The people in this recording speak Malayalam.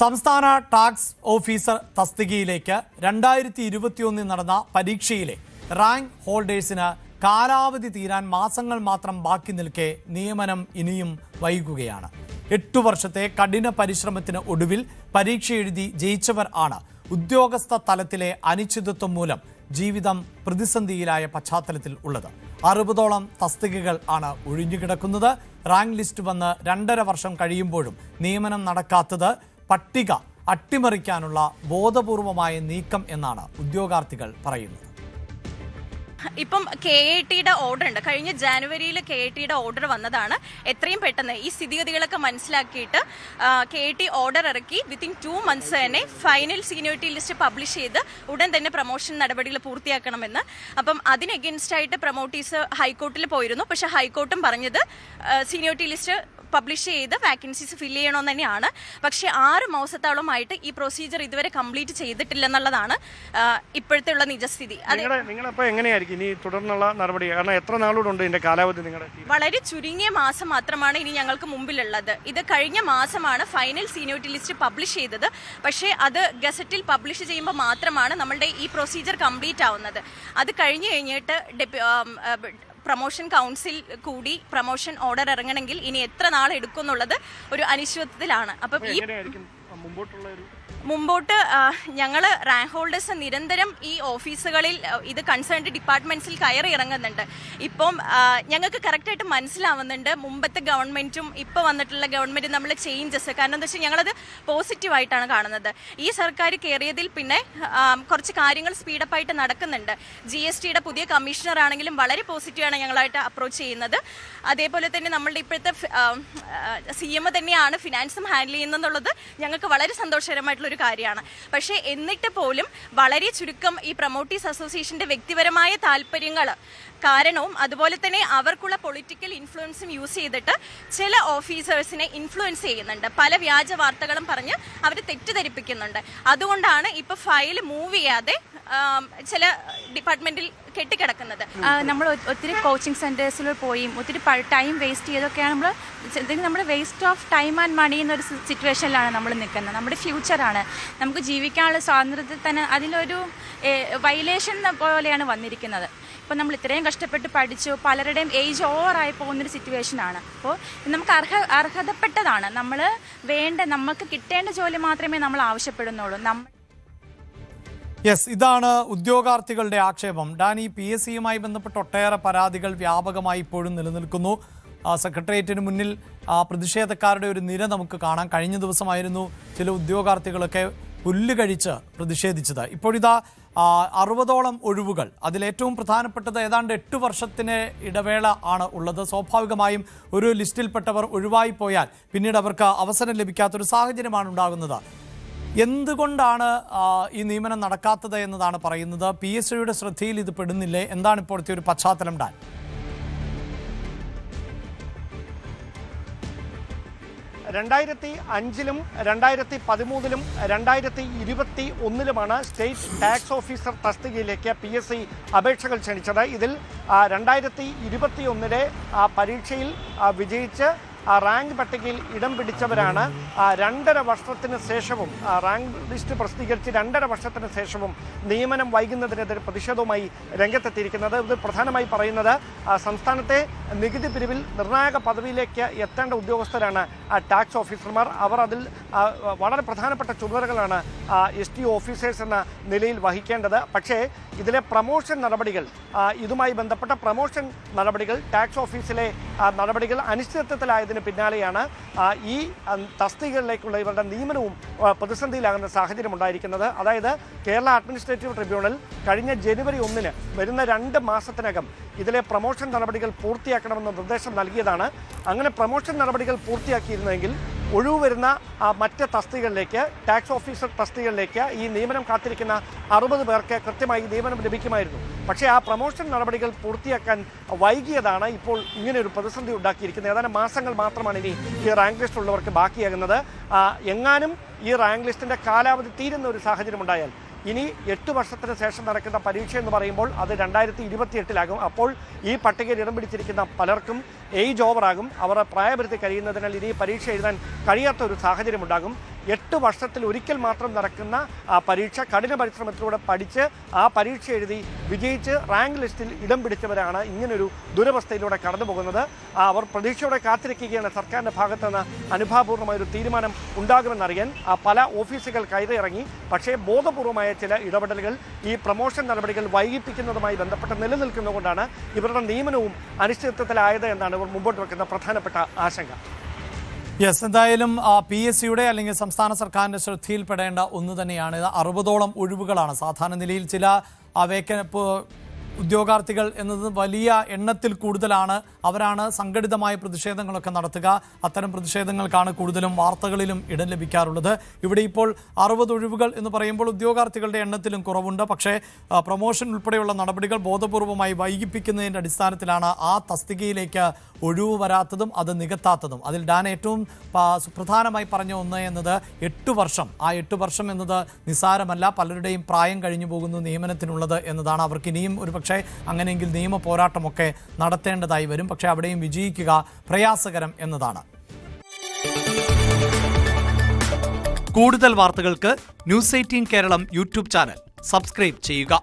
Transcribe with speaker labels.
Speaker 1: സംസ്ഥാന ടാക്സ് ഓഫീസർ തസ്തികയിലേക്ക് 2021 നടന്ന പരീക്ഷയിലെ റാങ്ക് ഹോൾഡേഴ്സിന് കാലാവധി തീരാൻ മാസങ്ങൾ മാത്രം ബാക്കി നിൽക്കെ നിയമനം ഇനിയും വൈകുകയാണ്. 8 വർഷത്തെ കഠിന പരിശ്രമത്തിന് ഒടുവിൽ പരീക്ഷ എഴുതി ജയിച്ചവർ ആണ് ഉദ്യോഗസ്ഥ തലത്തിലെ അനിശ്ചിതത്വം മൂലം ജീവിതം പ്രതിസന്ധിയിലായ പശ്ചാത്തലത്തിൽ ഉള്ളത്. 60ഓളം തസ്തികകൾ ആണ് ഒഴിഞ്ഞുകിടക്കുന്നത്. റാങ്ക് ലിസ്റ്റ് വന്ന് 2.5 വർഷം കഴിയുമ്പോഴും നിയമനം നടക്കാത്തത് പട്ടിക അട്ടിമറിക്കാനുള്ള ബോധപൂർവമായ നീക്കം എന്നാണ് ഉദ്യോഗാർത്ഥികൾ പറയുന്നത്.
Speaker 2: ഇപ്പം KITയുടെ ഓർഡർ ഉണ്ട്. കഴിഞ്ഞ ജനുവരിയിൽ KITയുടെ ഓർഡർ വന്നതാണ്. എത്രയും പെട്ടെന്ന് ഈ സ്ഥിതിഗതികളൊക്കെ മനസ്സിലാക്കിയിട്ട് KIT ഓർഡർ ഇറക്കി വിത്തിൻ 2 months തന്നെ ഫൈനൽ സീനിയോറിറ്റി ലിസ്റ്റ് പബ്ലിഷ് ചെയ്ത് ഉടൻ തന്നെ പ്രൊമോഷൻ നടപടികൾ പൂർത്തിയാക്കണമെന്ന്. അപ്പം അതിന് എഗൻസ്റ്റ് ആയിട്ട് പ്രൊമോട്ടീസ് ഹൈക്കോർട്ടിൽ പോയിരുന്നു. പക്ഷെ ഹൈക്കോർട്ടും പറഞ്ഞത് സീനിയോറിറ്റി ലിസ്റ്റ് പബ്ലിഷ് ചെയ്ത് വാക്കൻസീസ് ഫില്ല് ചെയ്യണമെന്ന് തന്നെയാണ്. പക്ഷേ 6 മാസത്തോളമായിട്ട് ഈ പ്രൊസീജിയർ ഇതുവരെ കംപ്ലീറ്റ് ചെയ്തിട്ടില്ലെന്നുള്ളതാണ് ഇപ്പോഴത്തെ ഉള്ള നിജസ്ഥിതി.
Speaker 3: നിങ്ങളിപ്പോൾ എങ്ങനെയായിരിക്കും ഇനി തുടർന്നുള്ള നടപടി? കാരണം എത്ര നാളോടുണ്ട് ഇതിന്റെ കാലാവധി? നിങ്ങളുടെ
Speaker 2: വളരെ ചുരുങ്ങിയ മാസം മാത്രമാണ് ഇനി ഞങ്ങൾക്ക് മുമ്പിലുള്ളത്. ഇത് കഴിഞ്ഞ മാസമാണ് ഫൈനൽ സീനിയോറിറ്റി ലിസ്റ്റ് പബ്ലിഷ് ചെയ്തത്. പക്ഷേ അത് ഗസറ്റിൽ പബ്ലിഷ് ചെയ്യുമ്പോൾ മാത്രമാണ് നമ്മളുടെ ഈ പ്രൊസീജിയർ കംപ്ലീറ്റ് ആവുന്നത്. അത് കഴിഞ്ഞ് കഴിഞ്ഞിട്ട് പ്രൊമോഷൻ കൗൺസിൽ കൂടി പ്രൊമോഷൻ ഓർഡർ ഇറങ്ങണമെങ്കിൽ ഇനി എത്ര നാൾ എടുക്കും എന്നുള്ളത് ഒരു അനിശ്ചിതത്വത്തിലാണ്. അപ്പം ഈ മുമ്പോട്ട് ഞങ്ങൾ റാങ്ക് ഹോൾഡേഴ്സ് നിരന്തരം ഈ ഓഫീസുകളിൽ ഇത് കൺസേൺഡ് ഡിപ്പാർട്ട്മെന്റ്സിൽ കയറി ഇറങ്ങുന്നുണ്ട്. ഇപ്പം ഞങ്ങൾക്ക് കറക്റ്റായിട്ട് മനസ്സിലാവുന്നുണ്ട് മുമ്പത്തെ ഗവൺമെന്റും ഇപ്പോൾ വന്നിട്ടുള്ള ഗവൺമെന്റും നമ്മൾ ചേഞ്ചസ്. കാരണം എന്താ വെച്ചാൽ ഞങ്ങളത് പോസിറ്റീവായിട്ടാണ് കാണുന്നത്. ഈ സർക്കാർ കയറിയതിൽ പിന്നെ കുറച്ച് കാര്യങ്ങൾ സ്പീഡപ്പായിട്ട് നടക്കുന്നുണ്ട്. GSTയുടെ പുതിയ കമ്മീഷണർ ആണെങ്കിലും വളരെ പോസിറ്റീവാണ് ഞങ്ങളായിട്ട് അപ്രോച്ച് ചെയ്യുന്നത്. അതേപോലെ തന്നെ നമ്മളുടെ ഇപ്പോഴത്തെ CM തന്നെയാണ് ഫിനാൻസും ഹാൻഡിൽ ചെയ്യുന്നതെന്നുള്ളത് ഞങ്ങൾക്ക് വളരെ സന്തോഷകരമായിട്ടുള്ള ഒരു കാര്യമാണ്. പക്ഷേ എന്നിട്ട് പോലും വളരെ ചുരുക്കം ഈ പ്രൊമോട്ടീസ് അസോസിയേഷന്റെ വ്യക്തിപരമായ താല്പര്യങ്ങൾ കാരണവും അതുപോലെ തന്നെ അവർക്കുള്ള പൊളിറ്റിക്കൽ ഇൻഫ്ലുവൻസും യൂസ് ചെയ്തിട്ട് ചില ഓഫീസേഴ്സിനെ ഇൻഫ്ലുവൻസ് ചെയ്യുന്നുണ്ട്. പല വ്യാജ വാർത്തകളും പറഞ്ഞ് അവർ തെറ്റിദ്ധരിപ്പിക്കുന്നുണ്ട്. അതുകൊണ്ടാണ് ഇപ്പോൾ ഫയൽ മൂവ് ചെയ്യാതെ ചില ഡിപ്പാർട്ട്മെന്റിൽ കെട്ടിക്കിടക്കുന്നത്.
Speaker 4: നമ്മൾ ഒത്തിരി കോച്ചിങ് സെന്റേഴ്സിൽ പോയി ഒത്തിരി ടൈം വേസ്റ്റ് ചെയ്തൊക്കെയാണ് നമ്മൾ waste of time and money എന്നൊരു സിറ്റുവേഷനിലാണ് നമ്മൾ നിൽക്കുന്നത്. നമ്മുടെ ഫ്യൂച്ചറാണ്, നമുക്ക് ജീവിക്കാനുള്ള സ്വാതന്ത്ര്യത്തിൽ തന്നെ അതിലൊരു വയലേഷൻ പോലെയാണ് വന്നിരിക്കുന്നത്. ഇപ്പോൾ നമ്മൾ ഇത്രയും കഷ്ടപ്പെട്ട് പഠിച്ചു, പലരുടെയും ഏജ് ഓവറായി പോകുന്നൊരു സിറ്റുവേഷനാണ്. അപ്പോൾ നമുക്ക് അർഹതപ്പെട്ടതാണ്, നമുക്ക് കിട്ടേണ്ട ജോലി മാത്രമേ നമ്മൾ ആവശ്യപ്പെടുന്നുള്ളൂ.
Speaker 1: യെസ്, ഇതാണ് ഉദ്യോഗാർത്ഥികളുടെ ആക്ഷേപം. ഡാനി, PSCയുമായി ബന്ധപ്പെട്ട ഒട്ടേറെ പരാതികൾ വ്യാപകമായി ഇപ്പോഴും നിലനിൽക്കുന്നു. സെക്രട്ടേറിയറ്റിന് മുന്നിൽ പ്രതിഷേധക്കാരുടെ ഒരു നിര നമുക്ക് കാണാം. കഴിഞ്ഞ ദിവസമായിരുന്നു ചില ഉദ്യോഗാർത്ഥികളൊക്കെ പുല്ല് കഴിച്ച് പ്രതിഷേധിച്ചത്. ഇപ്പോഴിതാ 60ഓളം ഒഴിവുകൾ. അതിലേറ്റവും പ്രധാനപ്പെട്ടത് ഏതാണ്ട് 8 വർഷത്തിന് ഇടവേള ആണ് ഉള്ളത്. സ്വാഭാവികമായും ഒരു ലിസ്റ്റിൽപ്പെട്ടവർ ഒഴിവായി പോയാൽ പിന്നീട് അവർക്ക് അവസരം ലഭിക്കാത്തൊരു സാഹചര്യമാണ് ഉണ്ടാകുന്നത്. എന്തുകൊണ്ടാണ് ഈ നിയമനം നടക്കാത്തത് എന്നതാണ് പറയുന്നത്. PSCയുടെ ശ്രദ്ധയിൽ ഇത് പെടുന്നില്ലേ? എന്താണ് ഇപ്പോഴത്തെ ഒരു പശ്ചാത്തലം? ഡാൻ,
Speaker 3: 2005-ലും 2013-ലും 2021-ലുമാണ് സ്റ്റേറ്റ് ടാക്സ് ഓഫീസർ തസ്തികയിലേക്ക് PSC അപേക്ഷകൾ ക്ഷണിച്ചത്. ഇതിൽ 2021-ലെ പരീക്ഷയിൽ വിജയിച്ച് റാങ്ക് പട്ടികയിൽ ഇടം പിടിച്ചവരാണ് 2.5 വർഷത്തിന് ശേഷവും റാങ്ക് ലിസ്റ്റ് പ്രസിദ്ധീകരിച്ച് 2.5 വർഷത്തിന് ശേഷവും നിയമനം വൈകുന്നതിനെതിരെ പ്രതിഷേധവുമായി രംഗത്തെത്തിയിരിക്കുന്നത്. ഇത് പ്രധാനമായി പറയുന്നത് സംസ്ഥാനത്തെ നികുതി പിരിവിൽ നിർണായക പദവിയിലേക്ക് എത്തേണ്ട ഉദ്യോഗസ്ഥരാണ് ടാക്സ് ഓഫീസർമാർ. അവർ അതിൽ വളരെ പ്രധാനപ്പെട്ട ചുമതലകളാണ് ST ഓഫീസേഴ്സ് എന്ന നിലയിൽ വഹിക്കേണ്ടത്. പക്ഷേ ഇതിലെ പ്രമോഷൻ നടപടികൾ, ഇതുമായി ബന്ധപ്പെട്ട പ്രമോഷൻ നടപടികൾ, ടാക്സ് ഓഫീസിലെ നടപടികൾ അനിശ്ചിതത്വത്തിലായതിന് പിന്നാലെയാണ് ഈ തസ്തികകളിലേക്കുള്ള ഇവരുടെ നിയമനവും പ്രതിസന്ധിയിലാകുന്ന സാഹചര്യം ഉണ്ടായിരിക്കുന്നത്. അതായത് കേരള അഡ്മിനിസ്ട്രേറ്റീവ് ട്രിബ്യൂണൽ കഴിഞ്ഞ ജനുവരി 1-ന് വരുന്ന 2 മാസത്തിനകം ഇതിലെ പ്രമോഷൻ നടപടികൾ പൂർത്തിയാക്കണമെന്ന നിർദ്ദേശം നൽകിയതാണ്. അങ്ങനെ പ്രമോഷൻ നടപടികൾ പൂർത്തിയാക്കിയിരുന്നെങ്കിൽ ഒഴിവ് വരുന്ന മറ്റ് തസ്തികകളിലേക്ക്, ടാക്സ് ഓഫീസർ തസ്തികകളിലേക്ക് ഈ നിയമനം കാത്തിരിക്കുന്ന 60 പേർക്ക് കൃത്യമായി നിയമനം ലഭിക്കുമായിരുന്നു. പക്ഷേ ആ പ്രമോഷൻ നടപടികൾ പൂർത്തിയാക്കാൻ വൈകിയതാണ് ഇപ്പോൾ ഇങ്ങനെ ഒരു പ്രതിസന്ധി ഉണ്ടാക്കിയിരിക്കുന്നത്. ഏതാനും മാസങ്ങൾ മാത്രമാണ് ഇനി ഈ റാങ്ക് ലിസ്റ്റ് ഉള്ളവർക്ക് ബാക്കിയാകുന്നത്. എങ്ങാനും ഈ റാങ്ക് ലിസ്റ്റിൻ്റെ കാലാവധി തീരുന്ന ഒരു സാഹചര്യം ഉണ്ടായാൽ ഇനി 8 വർഷത്തിന് ശേഷം നടക്കുന്ന പരീക്ഷ എന്ന് പറയുമ്പോൾ അത് 2028-ലാകും. അപ്പോൾ ഈ പട്ടികയിൽ ഇടം പിടിച്ചിരിക്കുന്ന പലർക്കും ഏജ് ഓവറാകും. അവർ പ്രായപരിധി കഴിയുന്നതിനാൽ ഇനി പരീക്ഷ എഴുതാൻ കഴിയാത്ത ഒരു സാഹചര്യം ഉണ്ടാകും. 8 വർഷത്തിൽ ഒരിക്കൽ മാത്രം നടക്കുന്ന പരീക്ഷ കഠിന പരിശ്രമത്തിലൂടെ പഠിച്ച് ആ പരീക്ഷ എഴുതി വിജയിച്ച് റാങ്ക് ലിസ്റ്റിൽ ഇടം പിടിച്ചവരാണ് ഇങ്ങനൊരു ദുരവസ്ഥയിലൂടെ കടന്നു പോകുന്നത്. അവർ പ്രതീക്ഷയോടെ കാത്തിരിക്കുകയാണ് സർക്കാരിൻ്റെ ഭാഗത്തു നിന്ന് അനുഭാവപൂർണ്ണമായൊരു തീരുമാനം ഉണ്ടാകുമെന്നറിയാൻ. പല ഓഫീസുകൾ കയറിയിറങ്ങി. പക്ഷേ ബോധപൂർവമായ ചില ഇടപെടലുകൾ ഈ പ്രൊമോഷൻ നടപടികൾ വൈകിപ്പിക്കുന്നതുമായി ബന്ധപ്പെട്ട് നിലനിൽക്കുന്നതുകൊണ്ടാണ് ഇവരുടെ നിയമനവും അനിശ്ചിതത്വത്തിലായത് എന്നാണ് ഇവർ മുമ്പോട്ട് വെക്കുന്ന പ്രധാനപ്പെട്ട ആശങ്ക.
Speaker 1: യെസ്, എന്തായാലും PSCയുടെ അല്ലെങ്കിൽ സംസ്ഥാന സർക്കാരിൻ്റെ ശ്രദ്ധയിൽപ്പെടേണ്ട ഒന്ന് തന്നെയാണ്. 60ഓളം ഒഴിവുകളാണ്. സാധാരണ നിലയിൽ ചില ഉദ്യോഗാർത്ഥികൾ എന്നത് വലിയ എണ്ണത്തിൽ കൂടുതലാണ്. അവരാണ് സംഘടിതമായ പ്രതിഷേധങ്ങളൊക്കെ നടത്തുക. അത്തരം പ്രതിഷേധങ്ങൾക്കാണ് കൂടുതലും വാർത്തകളിലും ഇടം ലഭിക്കാറുള്ളത്. ഇവിടെ ഇപ്പോൾ 60 ഒഴിവുകൾ എന്ന് പറയുമ്പോൾ ഉദ്യോഗാർത്ഥികളുടെ എണ്ണത്തിലും കുറവുണ്ട്. പക്ഷേ പ്രൊമോഷൻ ഉൾപ്പെടെയുള്ള നടപടികൾ ബോധപൂർവമായി വൈകിപ്പിക്കുന്നതിൻ്റെ അടിസ്ഥാനത്തിലാണ് ആ തസ്തികയിലേക്ക് ഒഴിവ് വരാത്തതും അത് നികത്താത്തതും. അതിൽ ഡാൻ ഏറ്റവും സുപ്രധാനമായി പറഞ്ഞ ഒന്ന് എന്നത് 8 വർഷം. ആ 8 വർഷം എന്നത് നിസ്സാരമല്ല. പലരുടെയും പ്രായം കഴിഞ്ഞു പോകുന്നു നിയമനത്തിനുള്ളത് എന്നതാണ്. അവർക്ക് ഇനിയും ഒരു പക്ഷേ അങ്ങനെയെങ്കിൽ നിയമ പോരാട്ടമൊക്കെ നടത്തേണ്ടതായി വരും. പക്ഷേ അവിടെയും വിജയിക്കുക പ്രയാസകരം എന്നതാണ്. കൂടുതൽ വാർത്തകൾക്ക് News 18 Keralam YouTube channel subscribe ചെയ്യുക.